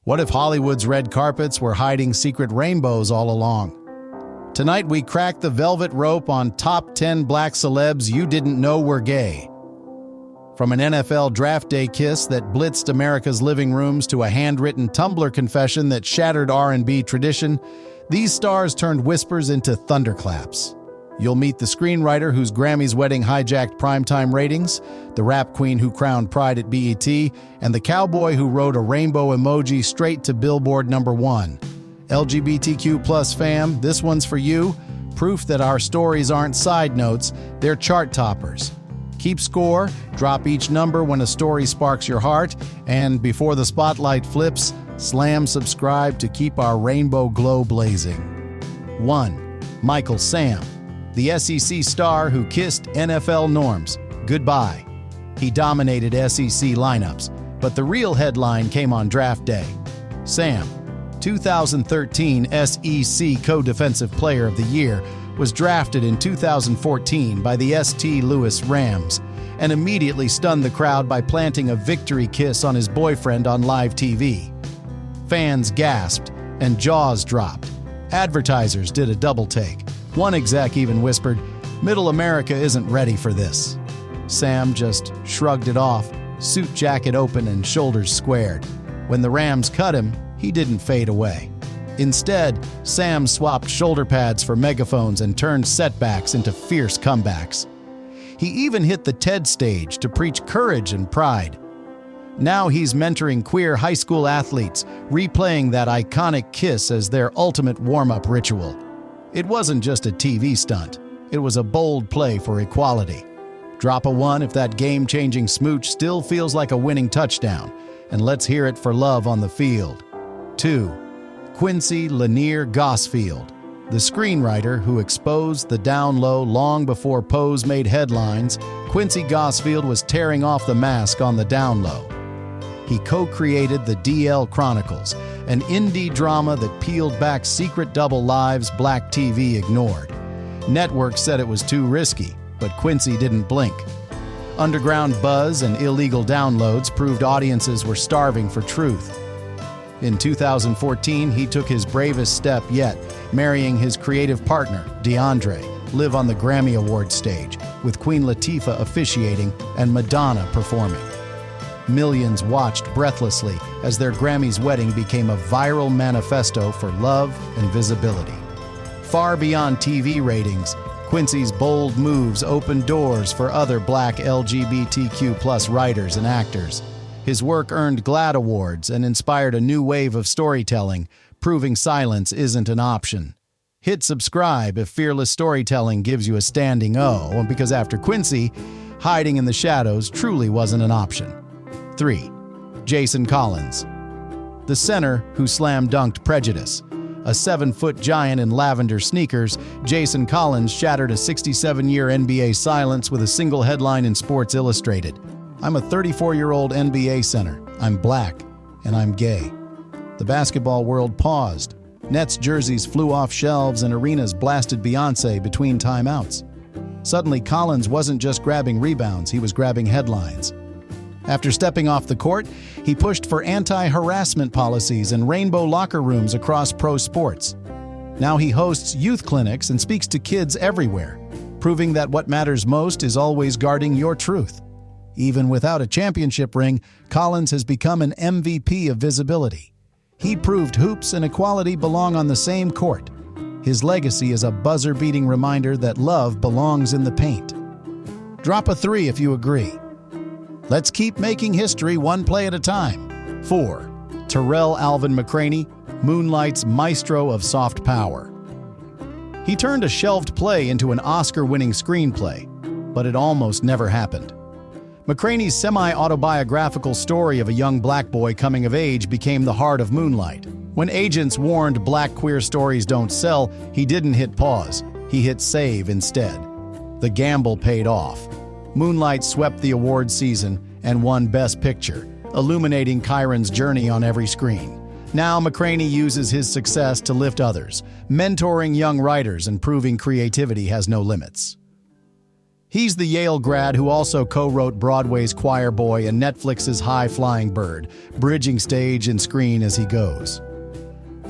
What if Hollywood's red carpets were hiding secret rainbows all along? Tonight we crack the velvet rope on top 10 black celebs you didn't know were gay. From an NFL draft day kiss that blitzed America's living rooms to a handwritten Tumblr confession that shattered R&B tradition, these stars turned whispers into thunderclaps. You'll meet the screenwriter whose Grammys wedding hijacked primetime ratings, the rap queen who crowned Pride at BET, and the cowboy who wrote a rainbow emoji straight to Billboard #1. LGBTQ plus fam, this one's for you. Proof that our stories aren't side notes, they're chart toppers. Keep score, drop each number when a story sparks your heart, and before the spotlight flips, slam subscribe to keep our rainbow glow blazing. 1. Michael Sam, the SEC star who kissed NFL norms goodbye. He dominated SEC lineups, but the real headline came on draft day. Sam, 2013 SEC Co-Defensive Player of the Year, was drafted in 2014 by the St. Louis Rams and immediately stunned the crowd by planting a victory kiss on his boyfriend on live TV. Fans gasped and jaws dropped. Advertisers did a double take. One exec even whispered, "Middle America isn't ready for this." Sam just shrugged it off, suit jacket open and shoulders squared. When the Rams cut him, he didn't fade away. Instead, Sam swapped shoulder pads for megaphones and turned setbacks into fierce comebacks. He even hit the TED stage to preach courage and pride. Now he's mentoring queer high school athletes, replaying that iconic kiss as their ultimate warm-up ritual. It wasn't just a TV stunt. It was a bold play for equality. Drop a 1 if that game-changing smooch still feels like a winning touchdown, and let's hear it for love on the field. 2. Quincy LeNear Gossfield, the screenwriter who exposed the down low long before Pose made headlines. Quincy Gossfield was tearing off the mask on the down low. He co-created the DL Chronicles, an indie drama that peeled back secret double lives black TV ignored. Networks said it was too risky, but Quincy didn't blink. Underground buzz and illegal downloads proved audiences were starving for truth. In 2014, he took his bravest step yet, marrying his creative partner, DeAndre, live on the Grammy Awards stage, with Queen Latifah officiating and Madonna performing. Millions watched breathlessly as their Grammys wedding became a viral manifesto for love and visibility. Far beyond TV ratings, Quincy's bold moves opened doors for other black LGBTQ+ writers and actors. His work earned GLAAD awards and inspired a new wave of storytelling, proving silence isn't an option. Hit subscribe if fearless storytelling gives you a standing O, because after Quincy, hiding in the shadows truly wasn't an option. 3. Jason Collins, the center who slam-dunked prejudice. A 7-foot giant in lavender sneakers, Jason Collins shattered a 67-year NBA silence with a single headline in Sports Illustrated. "I'm a 34-year-old NBA center. I'm black, and I'm gay." The basketball world paused. Nets jerseys flew off shelves and arenas blasted Beyoncé between timeouts. Suddenly, Collins wasn't just grabbing rebounds, he was grabbing headlines. After stepping off the court, he pushed for anti-harassment policies and rainbow locker rooms across pro sports. Now he hosts youth clinics and speaks to kids everywhere, proving that what matters most is always guarding your truth. Even without a championship ring, Collins has become an MVP of visibility. He proved hoops and equality belong on the same court. His legacy is a buzzer-beating reminder that love belongs in the paint. Drop a 3 if you agree. Let's keep making history one play at a time. 4. Terrell Alvin McCraney, Moonlight's maestro of soft power. He turned a shelved play into an Oscar-winning screenplay, but it almost never happened. Mccrainy's semi-autobiographical story of a young black boy coming of age became the heart of Moonlight. When agents warned black queer stories don't sell, he didn't hit pause. He hit save instead. The gamble paid off. Moonlight swept the awards season and won Best Picture, illuminating Chiron's journey on every screen. Now Mccrainy uses his success to lift others, mentoring young writers and proving creativity has no limits. He's the Yale grad who also co-wrote Broadway's Choir Boy and Netflix's High Flying Bird, bridging stage and screen as he goes.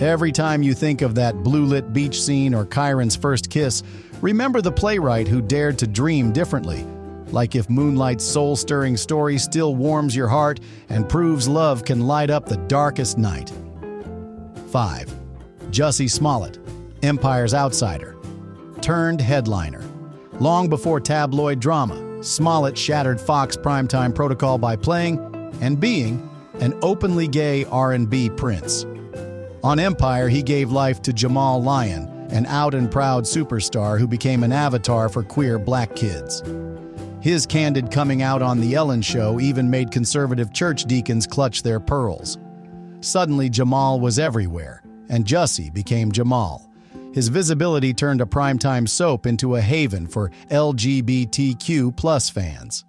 Every time you think of that blue-lit beach scene or Chiron's first kiss, remember the playwright who dared to dream differently, like if Moonlight's soul-stirring story still warms your heart and proves love can light up the darkest night. 5. Jussie Smollett, Empire's outsider, turned headliner. Long before tabloid drama, Smollett shattered Fox primetime protocol by playing and being an openly gay R&B prince. On Empire, he gave life to Jamal Lyon, an out-and-proud superstar who became an avatar for queer black kids. His candid coming out on The Ellen Show even made conservative church deacons clutch their pearls. Suddenly, Jamal was everywhere, and Jussie became Jamal. His visibility turned a primetime soap into a haven for LGBTQ+ fans.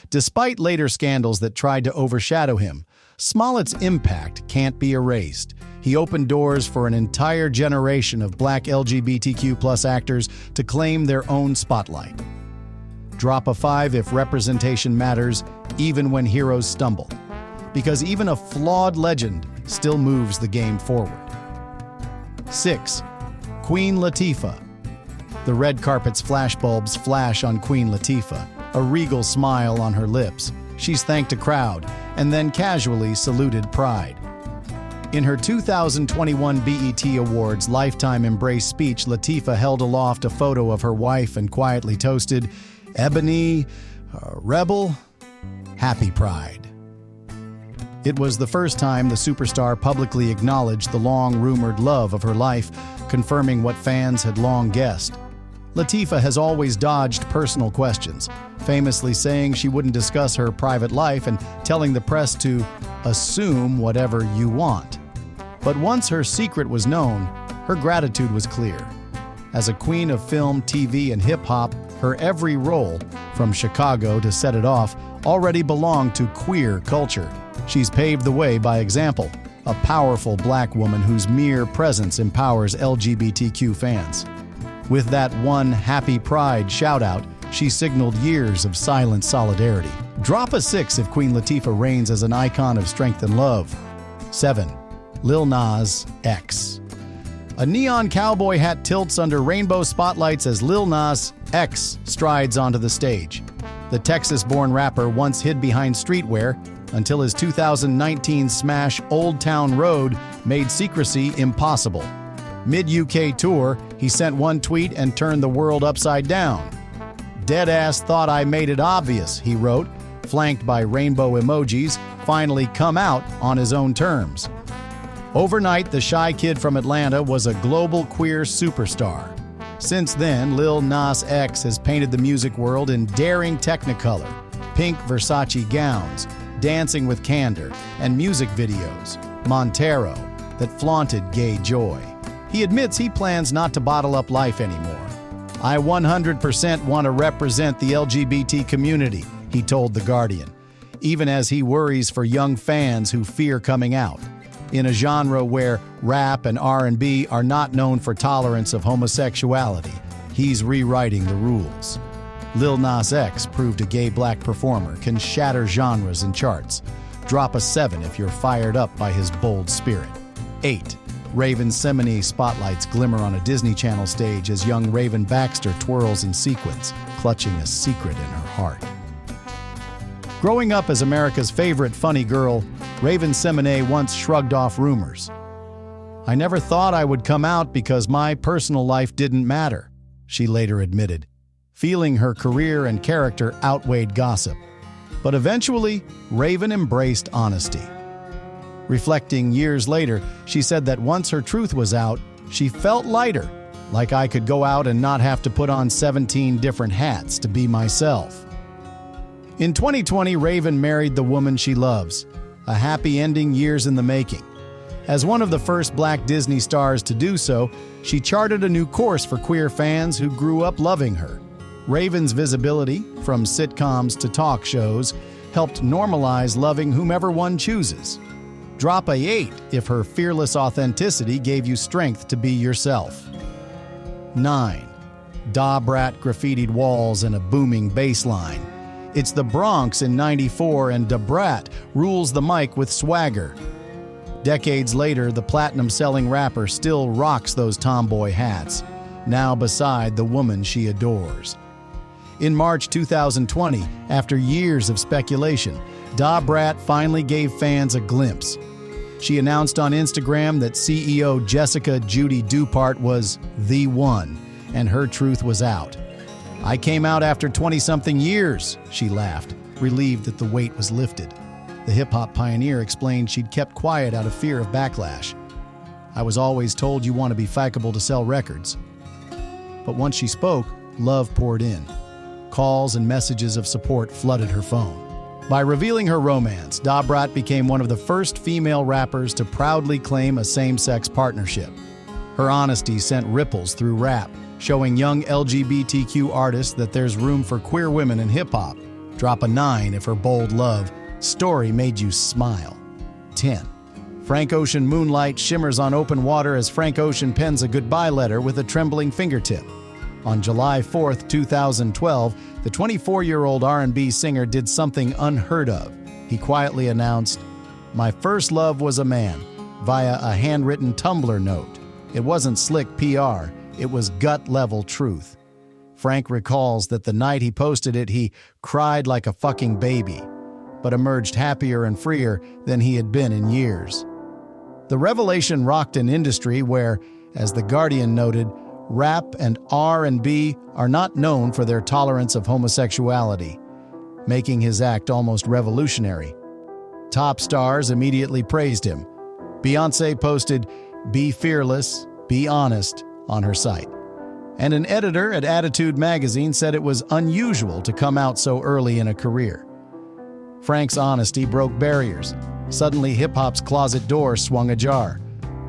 Despite later scandals that tried to overshadow him, Smollett's impact can't be erased. He opened doors for an entire generation of black LGBTQ+ actors to claim their own spotlight. Drop a 5 if representation matters, even when heroes stumble. Because even a flawed legend still moves the game forward. 6. Queen Latifah. The red carpet's flashbulbs flash on Queen Latifah, a regal smile on her lips. She's thanked a crowd, and then casually saluted pride. In her 2021 BET Awards Lifetime Embrace speech, Latifah held aloft a photo of her wife and quietly toasted, "Ebony, Rebel, Happy Pride." It was the first time the superstar publicly acknowledged the long-rumored love of her life, confirming what fans had long guessed. Latifah has always dodged personal questions, famously saying she wouldn't discuss her private life and telling the press to assume whatever you want. But once her secret was known, her gratitude was clear. As a queen of film, TV, and hip-hop, her every role, from Chicago to Set It Off, already belonged to queer culture. She's paved the way by example, a powerful black woman whose mere presence empowers LGBTQ fans. With that one Happy Pride shout-out, she signaled years of silent solidarity. Drop a 6 if Queen Latifah reigns as an icon of strength and love. 7. Lil Nas X. A neon cowboy hat tilts under rainbow spotlights as Lil Nas X strides onto the stage. The Texas-born rapper once hid behind streetwear until his 2019 smash Old Town Road made secrecy impossible. Mid-UK tour, he sent one tweet and turned the world upside down. "Deadass thought I made it obvious," he wrote, flanked by rainbow emojis, finally come out on his own terms. Overnight, the shy kid from Atlanta was a global queer superstar. Since then, Lil Nas X has painted the music world in daring technicolor, pink Versace gowns, dancing with candor, and music videos, Montero, that flaunted gay joy. He admits he plans not to bottle up life anymore. "I 100% want to represent the LGBT community," he told The Guardian, even as he worries for young fans who fear coming out. In a genre where rap and R&B are not known for tolerance of homosexuality, he's rewriting the rules. Lil Nas X proved a gay black performer can shatter genres and charts. Drop a 7 if you're fired up by his bold spirit. 8. Raven-Symoné spotlights glimmer on a Disney Channel stage as young Raven Baxter twirls in sequins, clutching a secret in her heart. Growing up as America's favorite funny girl, Raven-Symoné once shrugged off rumors. "I never thought I would come out because my personal life didn't matter," she later admitted, feeling her career and character outweighed gossip. But eventually, Raven embraced honesty. Reflecting years later, she said that once her truth was out, she felt lighter, like I could go out and not have to put on 17 different hats to be myself. In 2020, Raven married the woman she loves, a happy ending years in the making. As one of the first black Disney stars to do so, she charted a new course for queer fans who grew up loving her. Raven's visibility, from sitcoms to talk shows, helped normalize loving whomever one chooses. Drop a 8 if her fearless authenticity gave you strength to be yourself. 9. Brat graffitied walls and a booming bass line. It's the Bronx in '94 and Brat rules the mic with swagger. Decades later, the platinum-selling rapper still rocks those tomboy hats, now beside the woman she adores. In March 2020, after years of speculation, Brat finally gave fans a glimpse. She announced on Instagram that CEO Jessica Judy Dupart was the one, and her truth was out. "I came out after 20-something years," she laughed, relieved that the weight was lifted. The hip-hop pioneer explained she'd kept quiet out of fear of backlash. "I was always told you want to be fikeable to sell records." But once she spoke, love poured in. Calls and messages of support flooded her phone. By revealing her romance, Brat became one of the first female rappers to proudly claim a same-sex partnership. Her honesty sent ripples through rap, showing young LGBTQ artists that there's room for queer women in hip-hop. Drop a 9 if her bold love story made you smile. 10. Frank Ocean Moonlight shimmers on open water as Frank Ocean pens a goodbye letter with a trembling fingertip. On July 4, 2012, the 24-year-old R&B singer did something unheard of. He quietly announced, "My first love was a man," via a handwritten Tumblr note. It wasn't slick PR, it was gut-level truth. Frank recalls that the night he posted it, he cried like a fucking baby, but emerged happier and freer than he had been in years. The revelation rocked an industry where, as The Guardian noted, rap and R&B are not known for their tolerance of homosexuality, making his act almost revolutionary. Top stars immediately praised him. Beyoncé posted, "Be fearless, be honest," on her site. And an editor at Attitude magazine said it was unusual to come out so early in a career. Frank's honesty broke barriers. Suddenly, hip-hop's closet door swung ajar.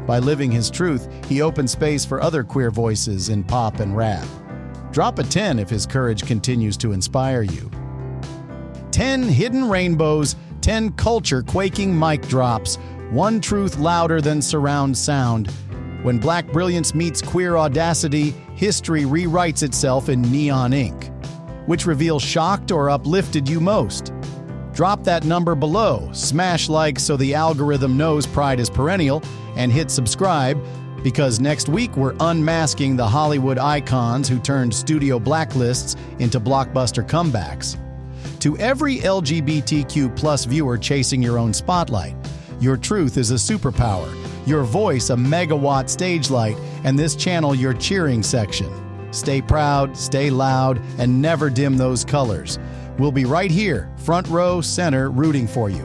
By living his truth, he opened space for other queer voices in pop and rap. Drop a 10 if his courage continues to inspire you. 10 hidden rainbows, 10 culture-quaking mic drops, one truth louder than surround sound. When black brilliance meets queer audacity, history rewrites itself in neon ink. Which reveal shocked or uplifted you most? Drop that number below, smash like so the algorithm knows pride is perennial, and hit subscribe, because next week we're unmasking the Hollywood icons who turned studio blacklists into blockbuster comebacks. To every LGBTQ+ viewer chasing your own spotlight, your truth is a superpower, your voice a megawatt stage light, and this channel your cheering section. Stay proud, stay loud, and never dim those colors. We'll be right here, front row, center, rooting for you.